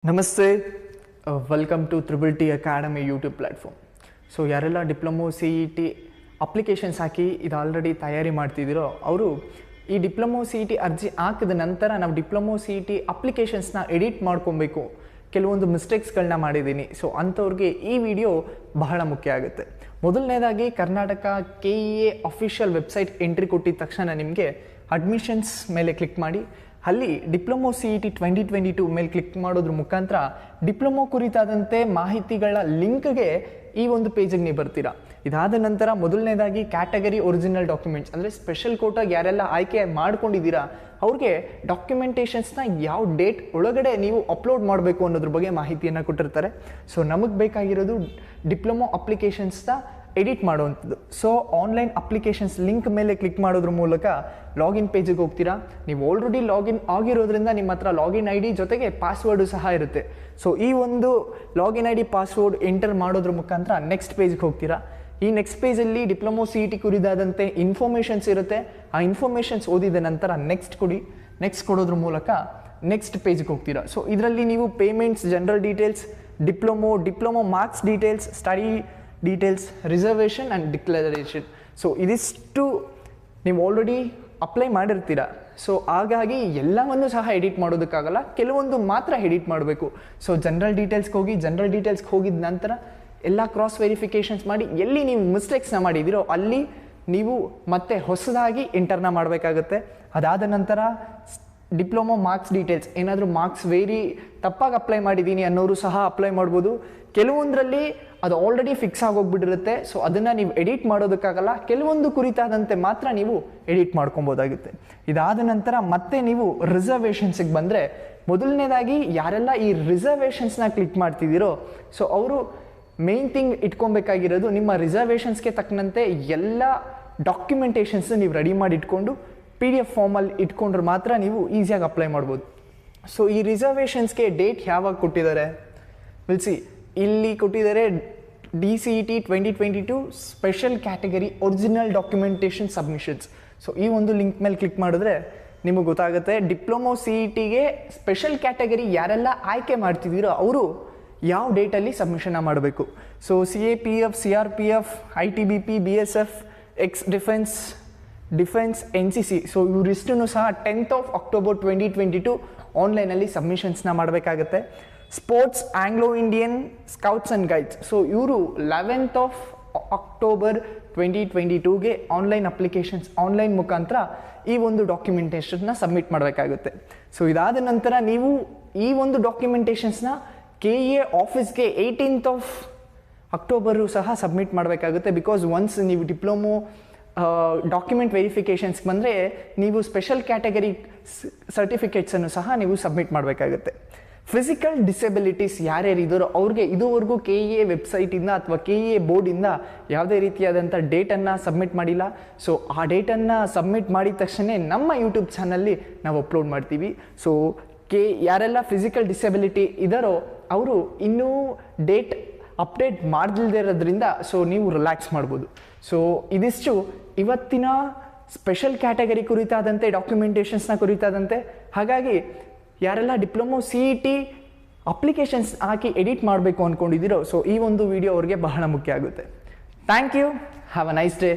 ನಮಸ್ತೆ welcome to triple T academy YouTube platform. So ಯಾರೆಲ್ಲ diploma C E T applications ಹಾಕಿ ಇದು already ತಯಾರಿ ಮಾಡ್ತಿದ್ದೀರೋ ಅವರು ಈ ಡಿಪ್ಲೊಮೊ ಸಿ ಇ ಟಿ ಅರ್ಜಿ ಹಾಕಿದ ನಂತರ ನಾವು ಡಿಪ್ಲೊಮೊ ಸಿ ಇ ಟಿ ಅಪ್ಲಿಕೇಶನ್ಸ್ನ ಎಡಿಟ್ ಮಾಡ್ಕೊಬೇಕು. ಕೆಲವೊಂದು ಮಿಸ್ಟೇಕ್ಸ್ಗಳನ್ನ ಮಾಡಿದ್ದೀನಿ. ಸೊ ಅಂಥವ್ರಿಗೆ ಈ ವಿಡಿಯೋ ಬಹಳ ಮುಖ್ಯ ಆಗುತ್ತೆ. ಮೊದಲನೇದಾಗಿ Karnataka KEA official website entry ಕೊಟ್ಟಿದ ತಕ್ಷಣ ನಿಮಗೆ ಅಡ್ಮಿಷನ್ಸ್ ಮೇಲೆ ಕ್ಲಿಕ್ ಮಾಡಿ ಅಲ್ಲಿ ಡಿಪ್ಲೊಮೊ ಸಿ ಇ ಟಿ 2022 ಮೇಲೆ ಕ್ಲಿಕ್ ಮಾಡೋದ್ರ ಮುಖಾಂತರ ಡಿಪ್ಲೊಮೊ ಕುರಿತಾದಂತೆ ಮಾಹಿತಿಗಳ ಲಿಂಕ್ಗೆ ಈ ಒಂದು ಪೇಜಿಗೆ ನೀವು ಬರ್ತೀರಾ. ಇದಾದ ನಂತರ ಮೊದಲನೇದಾಗಿ ಕ್ಯಾಟಗರಿ ಒರಿಜಿನಲ್ ಡಾಕ್ಯುಮೆಂಟ್ಸ್ ಅಂದರೆ ಸ್ಪೆಷಲ್ ಕೋಟಾಗಿ ಯಾರೆಲ್ಲ ಆಯ್ಕೆ ಮಾಡ್ಕೊಂಡಿದ್ದೀರಾ ಅವ್ರಿಗೆ ಡಾಕ್ಯುಮೆಂಟೇಷನ್ಸ್ನ ಯಾವ ಡೇಟ್ ಒಳಗಡೆ ನೀವು ಅಪ್ಲೋಡ್ ಮಾಡಬೇಕು ಅನ್ನೋದ್ರ ಬಗ್ಗೆ ಮಾಹಿತಿಯನ್ನು ಕೊಟ್ಟಿರ್ತಾರೆ. ಸೊ ನಮಗೆ ಬೇಕಾಗಿರೋದು ಡಿಪ್ಲೊಮೊ ಅಪ್ಲಿಕೇಶನ್ಸ್ನ ಎಡಿಟ್ ಮಾಡುವಂಥದ್ದು. ಸೊ ಆನ್ಲೈನ್ ಅಪ್ಲಿಕೇಶನ್ಸ್ ಲಿಂಕ್ ಮೇಲೆ ಕ್ಲಿಕ್ ಮಾಡೋದ್ರ ಮೂಲಕ ಲಾಗಿನ್ ಪೇಜಿಗೆ ಹೋಗ್ತೀರಾ. ನೀವು ಆಲ್ರೆಡಿ ಲಾಗಿನ್ ಆಗಿರೋದ್ರಿಂದ ನಿಮ್ಮ ಹತ್ರ ಲಾಗಿನ್ ಐ ಡಿ ಜೊತೆಗೆ ಪಾಸ್ವರ್ಡು ಸಹ ಇರುತ್ತೆ. ಸೊ ಈ ಒಂದು login I D password enter ಮಾಡೋದ್ರ ಮುಖಾಂತರ ನೆಕ್ಸ್ಟ್ ಪೇಜ್ಗೆ ಹೋಗ್ತೀರಾ. ಈ ನೆಕ್ಸ್ಟ್ ಪೇಜಲ್ಲಿ ಡಿಪ್ಲೊಮೊ ಸಿ ಇ ಟಿ ಕುರಿತಾದಂತೆ ಇನ್ಫಾರ್ಮೇಷನ್ಸ್ ಇರುತ್ತೆ. ಆ ಇನ್ಫಾರ್ಮೇಷನ್ಸ್ ಓದಿದ ನಂತರ ನೆಕ್ಸ್ಟ್ ಕೊಡೋದ್ರ ಮೂಲಕ ನೆಕ್ಸ್ಟ್ ಪೇಜ್ಗೆ ಹೋಗ್ತೀರಾ. ಸೊ ಇದರಲ್ಲಿ ನೀವು payments, general details, diploma marks details, study details, reservation and declaration. So ಇದಿಷ್ಟು ನೀವು ಆಲ್ರೆಡಿ ಅಪ್ಲೈ ಮಾಡಿರ್ತೀರ. ಸೊ ಹಾಗಾಗಿ ಎಲ್ಲವನ್ನು ಸಹ ಎಡಿಟ್ ಮಾಡೋದಕ್ಕಾಗಲ್ಲ, ಕೆಲವೊಂದು ಮಾತ್ರ ಎಡಿಟ್ ಮಾಡಬೇಕು. ಸೊ ಜನರಲ್ ಡೀಟೇಲ್ಸ್ಗೆ ಹೋಗಿದ ನಂತರ ಎಲ್ಲ ಕ್ರಾಸ್ ವೆರಿಫಿಕೇಷನ್ಸ್ ಮಾಡಿ ಎಲ್ಲಿ ನೀವು ಮಿಸ್ಟೇಕ್ಸ್ನ ಮಾಡಿದ್ದೀರೋ ಅಲ್ಲಿ ನೀವು ಮತ್ತೆ ಹೊಸದಾಗಿ ಎಂಟರ್ನ ಮಾಡಬೇಕಾಗತ್ತೆ. ಅದಾದ ನಂತರ ಡಿಪ್ಲೊಮೊ ಮಾರ್ಕ್ಸ್ ಡೀಟೇಲ್ಸ್, ಏನಾದರೂ ಮಾರ್ಕ್ಸ್ ತಪ್ಪಾಗಿ ಅಪ್ಲೈ ಮಾಡಿದ್ದೀನಿ ಅನ್ನೋರು ಸಹ ಅಪ್ಲೈ ಮಾಡ್ಬೋದು. ಕೆಲವೊಂದರಲ್ಲಿ ಅದು ಆಲ್ರೆಡಿ ಫಿಕ್ಸ್ ಆಗೋಗ್ಬಿಟ್ಟಿರುತ್ತೆ. ಸೊ ಅದನ್ನು ನೀವು ಎಡಿಟ್ ಮಾಡೋದಕ್ಕಾಗಲ್ಲ, ಕೆಲವೊಂದು ಕುರಿತಾದಂತೆ ಮಾತ್ರ ನೀವು ಎಡಿಟ್ ಮಾಡ್ಕೊಬೋದಾಗುತ್ತೆ. ಇದಾದ ನಂತರ ಮತ್ತೆ ನೀವು ರಿಸರ್ವೇಷನ್ಸಿಗೆ ಬಂದರೆ ಮೊದಲನೇದಾಗಿ ಯಾರೆಲ್ಲ ಈ ರಿಸರ್ವೇಷನ್ಸ್ನ ಕ್ಲಿಕ್ ಮಾಡ್ತಿದ್ದೀರೋ ಸೊ ಅವರು ಮೇನ್ ಥಿಂಗ್ ಇಟ್ಕೊಬೇಕಾಗಿರೋದು ನಿಮ್ಮ ರಿಸರ್ವೇಷನ್ಸ್ಗೆ ತಕ್ಕಂತೆ ಎಲ್ಲ ಡಾಕ್ಯುಮೆಂಟೇಷನ್ಸ್ ನೀವು ರೆಡಿ ಮಾಡಿ ಇಟ್ಕೊಂಡು PDF ಫಾರ್ಮಲ್ಲಿ ಇಟ್ಕೊಂಡ್ರೆ ಮಾತ್ರ ನೀವು ಈಸಿಯಾಗಿ ಅಪ್ಲೈ ಮಾಡ್ಬೋದು. ಸೊ ಈ ರಿಸರ್ವೇಷನ್ಸ್ಗೆ ಡೇಟ್ ಯಾವಾಗ ಕೊಟ್ಟಿದ್ದಾರೆ ವಿಲ್ಸಿ ಇಲ್ಲಿ ಕೊಟ್ಟಿದ್ದಾರೆ. DCET 2022 special category original documentation submissions. So ಈ ಒಂದು ಲಿಂಕ್ ಮೇಲೆ ಕ್ಲಿಕ್ ಮಾಡಿದ್ರೆ ನಿಮಗೆ ಗೊತ್ತಾಗುತ್ತೆ ಡಿಪ್ಲೊಮೊ ಸಿ ಇ ಟಿಗೆ ಸ್ಪೆಷಲ್ ಕ್ಯಾಟಗರಿ ಯಾರೆಲ್ಲ ಆಯ್ಕೆ ಮಾಡ್ತಿದ್ದೀರೋ ಅವರು ಯಾವ ಡೇಟಲ್ಲಿ ಸಬ್ಮಿಷನ್ನ ಮಾಡಬೇಕು. So CAPF, CRPF, ITBP, BSF, defence, NCC. So ಇವರಿಷ್ಟೂ ಸಹ 10th of October 2022 ಆನ್ಲೈನಲ್ಲಿ ಸಬ್ಮಿಷನ್ಸ್ನ ಮಾಡಬೇಕಾಗತ್ತೆ. Sports, Anglo Indian scouts and guides. So ಇವರು 11th of October 2022ಗೆ ಆನ್ಲೈನ್ ಮುಖಾಂತರ ಈ ಒಂದು ಡಾಕ್ಯುಮೆಂಟೇಷನ್ನ ಸಬ್ಮಿಟ್ ಮಾಡಬೇಕಾಗುತ್ತೆ. ಸೊ ಇದಾದ ನಂತರ ನೀವು ಈ ಒಂದು ಡಾಕ್ಯುಮೆಂಟೇಷನ್ಸ್ನ KEA ಆಫೀಸ್ಗೆ 18th of October ಸಹ ಸಬ್ಮಿಟ್ ಮಾಡಬೇಕಾಗುತ್ತೆ. ಬಿಕಾಸ್ ಒನ್ಸ್ ನೀವು ಡಿಪ್ಲೊಮೊ ಡಾಕ್ಯುಮೆಂಟ್ ವೆರಿಫಿಕೇಷನ್ಸ್ಗೆ ಬಂದರೆ ನೀವು ಸ್ಪೆಷಲ್ ಕ್ಯಾಟಗರಿ ಸರ್ಟಿಫಿಕೇಟ್ಸನ್ನು ಸಹ ನೀವು ಸಬ್ಮಿಟ್ ಮಾಡಬೇಕಾಗುತ್ತೆ. ಫಿಸಿಕಲ್ ಡಿಸೆಬಿಲಿಟೀಸ್ ಯಾರ್ಯಾರು ಇದ್ದಾರೋ ಅವ್ರಿಗೆ ಇದುವರೆಗೂ KEA ವೆಬ್ಸೈಟಿಂದ ಅಥವಾ KEA ಬೋರ್ಡಿಂದ ಯಾವುದೇ ರೀತಿಯಾದಂಥ ಡೇಟನ್ನು ಸಬ್ಮಿಟ್ ಮಾಡಿಲ್ಲ. ಸೊ ಆ ಡೇಟನ್ನು ಸಬ್ಮಿಟ್ ಮಾಡಿದ ತಕ್ಷಣ ನಮ್ಮ ಯೂಟ್ಯೂಬ್ ಚಾನಲ್ಲಿ ನಾವು ಅಪ್ಲೋಡ್ ಮಾಡ್ತೀವಿ. ಸೊ ಯಾರೆಲ್ಲ ಫಿಸಿಕಲ್ ಡಿಸೆಬಿಲಿಟಿ ಇದ್ದಾರೋ ಅವರು ಇನ್ನೂ ಡೇಟ್ ಅಪ್ಡೇಟ್ ಮಾಡದಿಲ್ಲದೆ ಇರೋದ್ರಿಂದ ಸೊ ನೀವು ರಿಲ್ಯಾಕ್ಸ್ ಮಾಡ್ಬೋದು. ಸೊ ಇದಿಷ್ಟು ಇವತ್ತಿನ ಸ್ಪೆಷಲ್ ಕ್ಯಾಟಗರಿ ಕುರಿತಾದಂತೆ ಡಾಕ್ಯುಮೆಂಟೇಷನ್ಸ್ನ ಕುರಿತಾದಂತೆ. ಹಾಗಾಗಿ ಯಾರೆಲ್ಲ diploma C E T applications ಹಾಕಿ ಎಡಿಟ್ ಮಾಡಬೇಕು ಅಂದ್ಕೊಂಡಿದ್ದೀರೋ ಸೊ ಈ ಒಂದು ವಿಡಿಯೋ ಅವ್ರಿಗೆ ಬಹಳ ಮುಖ್ಯ ಆಗುತ್ತೆ. Thank you. Have a nice day.